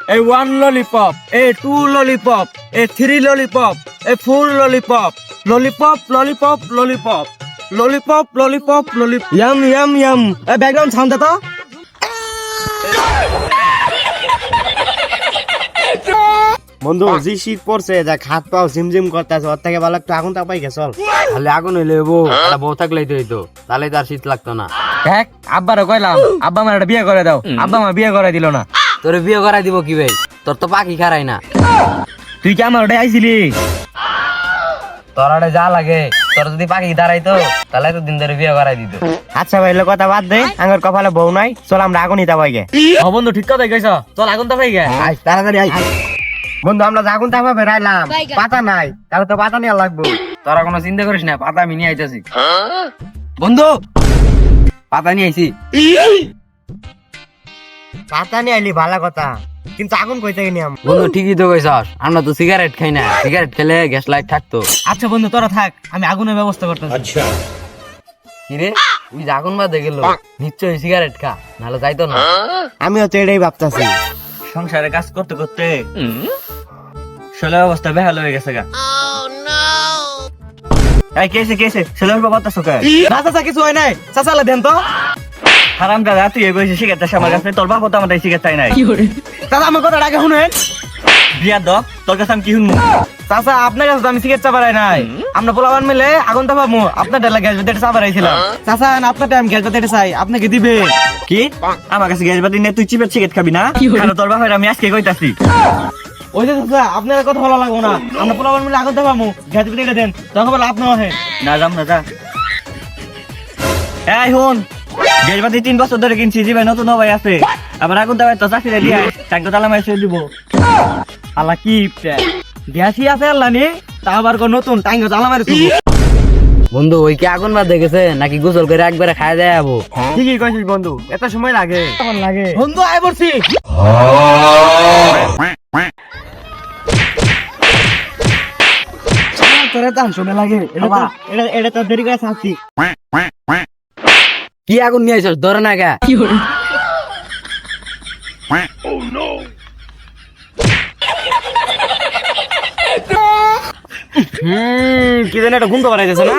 A one lollipop, a two lollipop, a three lollipop, a four lollipop, lollipop, lollipop, lollipop, lollipop, lollipop, lollipop. Yum, yum, yum. A background sound to. বন্ধু জি শীত পড়ছে যা হাত পাও ঝিমঝিম করতেছে ওর থেকে ভালো একটু আগুন তাপাই গে চল। খালি আগুন হইলে বউ থাকলেই তো হইতো, তাহলে তার শীত লাগতো না। দেখ আব্বারও কইলাম আব্বা আমার একটা বিয়ে করে দাও, আব্বা আমার বিয়ে করে দিল না। তোরে বিয়ে করাই দিব কি ভাই, তোর তো পাখি খারাই না। তুই কি আমার ওটাই আইছিলি? তোর আড়ে যা লাগে, তোর যদি পাখি দাঁড়াইতো তাহলে তো দিন ধরে বিয়ে করাই দিত। আচ্ছা ভাই এলো কথা বাদ দে, আঙ্গর কপালে বউ নাই, চল আমরা আগুনই তাপাই গে। ও বন্ধু ঠিক কথাই কইছ, চল আগুন তো পাই গে। আয় তাড়াতাড়ি আয়। বন্ধু আমরা যে আগুন তাপাবে রাইলাম, পাতা নাই, তাহলে তো পাতা নিয়ে লাগবো। তোরা কোনো চিন্তা করিস না, পাতা আমি নিয়ে আইতাছি। বন্ধু পাতা নিয়ে আইছি। পাতা নিয়ে আইলি ভালো কথা, কিন্তু আগুন কই থেকে নিয়াম? বন্ধু ঠিকই তো কইছস, আমরা তো সিগারেট খাই না, সিগারেট খেলে গ্যাস লাইট থাকতো। আচ্ছা বন্ধু তোরা থাক, আমি আগুনের ব্যবস্থা করতেছি। কিরে ওই যে আগুন বাদে গেল, নিশ্চয়ই সিগারেট খা, নাহলে যাইতো না। আমিও তো এটাই ভাবতাছি। সংসারে কাজ করতে করতে শরীরের অবস্থা বেহাল হয়ে গেছে গা। এই কেসে শরীরের বাবা তো সুখে না। চাচা কিছু হয় নাই, চাচালে দেন তো। হারাম দাদা তুই এগোইছিস সিগারেট আমার কাছে, তোর বাবা তো আমার সিগারেট চাই নাই। চাচা আমার কথা আগে শুনেন, বিয়া দক তোর কাছে আমি কি শুনবো? চাচা আপনার কাছে তো আমি সিগারেট চাপারাই নাই, আমরা পোলাবান মিলে আগুন তাপাবো, আপনার ডালা গ্যাস বাতি চাপারাইছিলাম। চাচা আপনার টাইম গ্যাস বাতি চাই, আপনাকে দিবে কি? আমার কাছে গ্যাস বাতি নেই, তুই চিপের সিগারেট খাবি না? তোর বাবা আমি আজকে কইতাছি। ওই যে চাচা আপনার কথা ভালো লাগবো না, আমরা পোলাবান মিলে আগুন তাপাবো, গ্যাস বাতি দেন, তখন বলে আপনার না যাম না যা। এই হুন গ্যাস বাতি 3 বছর ধরে কিনছি, জি ভাই নতুন ভাই আছে, আবার আগুন তাপাই তো চাকরি দিয়ে টাঙ্গ তালা মাইছে দিব। আল্লাহ কি গ্যাসই আছে আল্লাহ নি, তা আবার কোন নতুন টাঙ্গ তালা মারি দিব। বন্ধু ওই কি আগুন বাদে গেছে নাকি গোসল করে একবারে খাই দেয় যাবো? ঠিকই কইছিস বন্ধু, এত সময় লাগে? কেমন লাগে বন্ধু আয় পড়ছি। তোরে তো সময় লাগে, এটা তো দেরি করে থাকছি। কি আগুন নিয়ে আইছস, ধরে না গা? কি জানি একটা ঘুমতে পারাইতেছে না?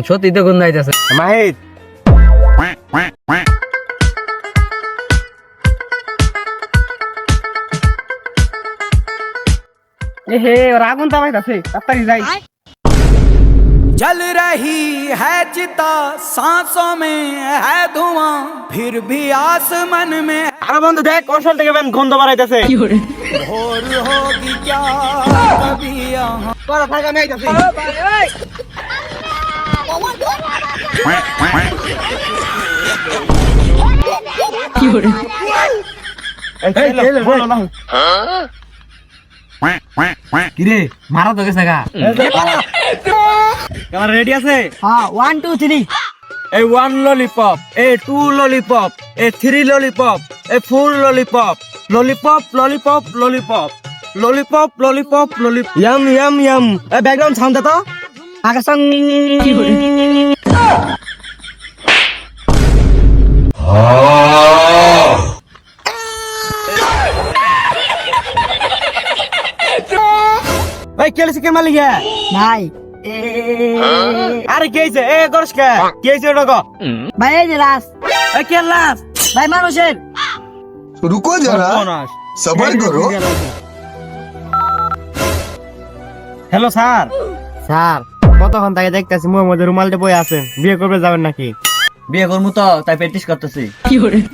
সত্যি তো গন্ধ আইতাছে। মাহিত হে ওরা আগুন তাপাইতাছে, তাড়াতাড়ি যাই। जल रही है चिता, सांसों में है धुआं, फिर भी आसमान में আরে বন্ধু দেখ কৌশল থেকে বেন গন্ধ বাড়াইতেছে। भोर होगी क्या कभी यहाँ। তোরা থাক আমি আইতাছি। কিরে মারা তো গেছে গা? ক্যামেরা রেডি আছে? হ্যাঁ 1 2 3। A one lollipop, a two lollipop, a three lollipop, a four lollipop, lollipop, lollipop, lollipop, lollipop, lollipop, lollipop. Yum yum yum. A background sound দে তো। আকাশন কি করে? ভাই কেলে সিকেন মালি গে ভাই আরে কি হইছে এ করছ কে কি হইছে ওটা কো ভাই এই যে লাশ এ কে লাস ভাই মানুষের रुको जरा सबर करो। হ্যালো স্যার স্যার কতক্ষণ থেকে দেখতেছি মুখের মধ্যে রুমালটা বই আছে, বিয়ে করবে যাবেন নাকি? বিয়ে করবো তো তাই প্র্যাকটিস করতেছি।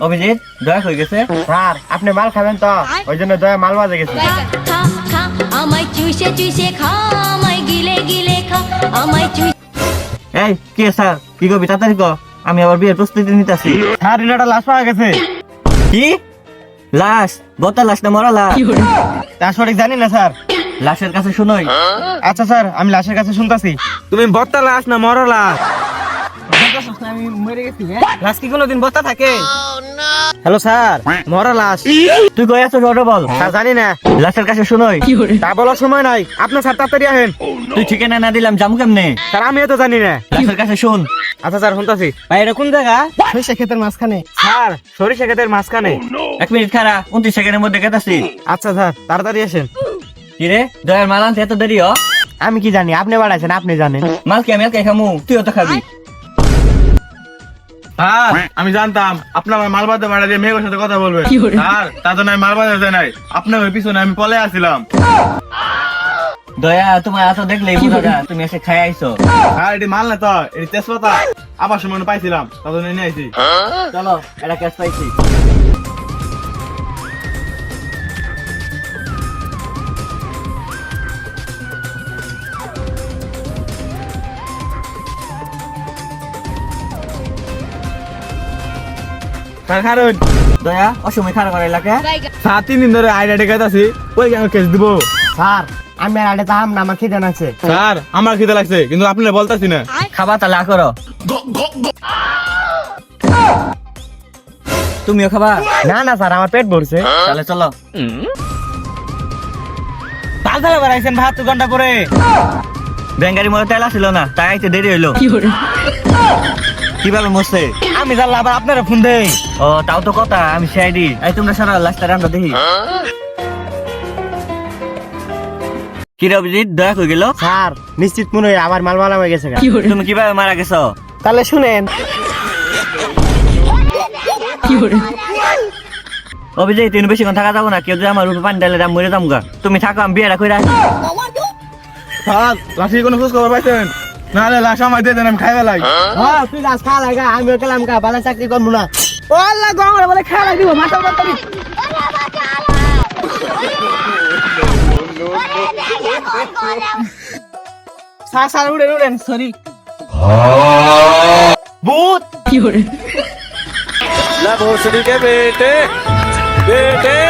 অভিজিৎ দয়া হয়ে গেছে। স্যার আপনি মাল খাবেন তো ওই জন্য দয়া মাল বাজে গেছে। খা খা আমায় চুষে চুষে খা, আমায় গিলে গিলে খা, আমায় চুষে। এই কে স্যার কি করবি তাড়াতাড়ি কর, আমি আবার বিয়ের প্রস্তুতি নিতেছি। স্যার ইনাটা লাশ পাওয়া গেছে। কি লাশ? বতা লাশ না মরা লাশ? তা সঠিক জানি না স্যার। লাশের কাছে শুনোই। আচ্ছা স্যার আমি লাশের কাছে শুনতাছি। তুমি বত্তা লাশ না মরা লাশ? আমি মরে গেছি। লাশ কি কোনোদিন বস্তা থাকে? হ্যালো স্যার, মরা লাশ। তুই কই আছো ওটা বল। স্যার জানি না, লাশের কাছে শুনোই তা বলার সময় নাই। আপনার স্যার তাড়াতাড়ি আহেন। তুই ঠিকানা না দিলাম যাবো কেমনে? স্যার আমিও তো জানি না। লাশের কাছে শুন। আচ্ছা স্যার শুনতাছি। ভাই এটা কোন জায়গা? সরিষা ক্ষেতের মাঝখানে। স্যার সরিষা ক্ষেতের মাঝখানে। 1 মিনিট খারা 29 সেকেন্ডের মধ্যে গেতাছি। আচ্ছা স্যার তাড়াতাড়ি আসেন। কি রে দয়ার মাল আনতে এত দেরি হ? আমি কি জানি, আপনি বাড়াইছেন, আপনি জানেন। মাল কি আমি একাই খামু? তুইও তো খাবি। স্যার আমি জানতাম আপনার আমার মাল বাজার ভাড়া দিয়ে মেয়ের সাথে কথা বলবে। স্যার তার জন্য আমি মাল বাজার যাই নাই, আপনার ওই পিছনে আমি পলে আসছিলাম। দয়া তোমার এত দেখলেই বুঝা যায় তুমি এসে খাই আইছো। স্যার এটি মাল না তো, এটি তেজপাতা আবার সময় পাইছিলাম, তার জন্য নিয়ে আইছি। চলো এটা ক্যাশ পাইছি। স্যার কারণ দয়া অসময় খারাপ করে এলাকা। স্যার 3 দিন ধরে আইডা ডেকে আছি, ওই কেন কেস দিব? স্যার আমি আর আড়ে তাম না, আমার খিদে লাগছে। স্যার আমার খিদে লাগছে কিন্তু আপনি বলতাছি না। খাবা তাহলে করো। তুমিও খাবা? না না স্যার আমার পেট ভরছে। তাহলে চলো। তাড়াতাড়ি বাড়াইছেন 72 ঘন্টা পরে। ব্যাঙ্গারি মধ্যে তেল আসছিল না, তাই আইতে দেরি হইলো। কিভাবে মরছে? আমি জানলা আবার আপনারা ফোন দেই। ও তাও তো কথা, আমি সিআইডি। এই তোমরা সারা লাস্টটা আমরা দেখি। কি রে অভিজিৎ, দয়া কই গেল? স্যার নিশ্চিত মনে হয় আমার মাল মারা হয়ে গেছে। তুমি কিভাবে মারা গেছো? তাহলে শুনেন। অভিজিৎ তুমি বেশিক্ষণ থাকা যাবো না, কেউ যদি আমার রূপে পানি ঢালে দাম মরে যাবো গা। তুমি থাকো, আমি বিয়েটা করে রাখি। স্যার লাশি কোনো খোঁজ খবর পাইছেন? নাহলে লাশ আমায় দিয়ে দেন, আমি খাইবে লাই। হ্যাঁ তুই গাছ খা লাগা, আমি গেলাম গা, ভালো চাকরি করবো না। ও আল্লাহ গো, আমার বলে খেলা দিব মাথা মাথা। স্যার স্যার উড়েন উড়েন, সরি। ভূত भोसड़ी के बेटे बेटे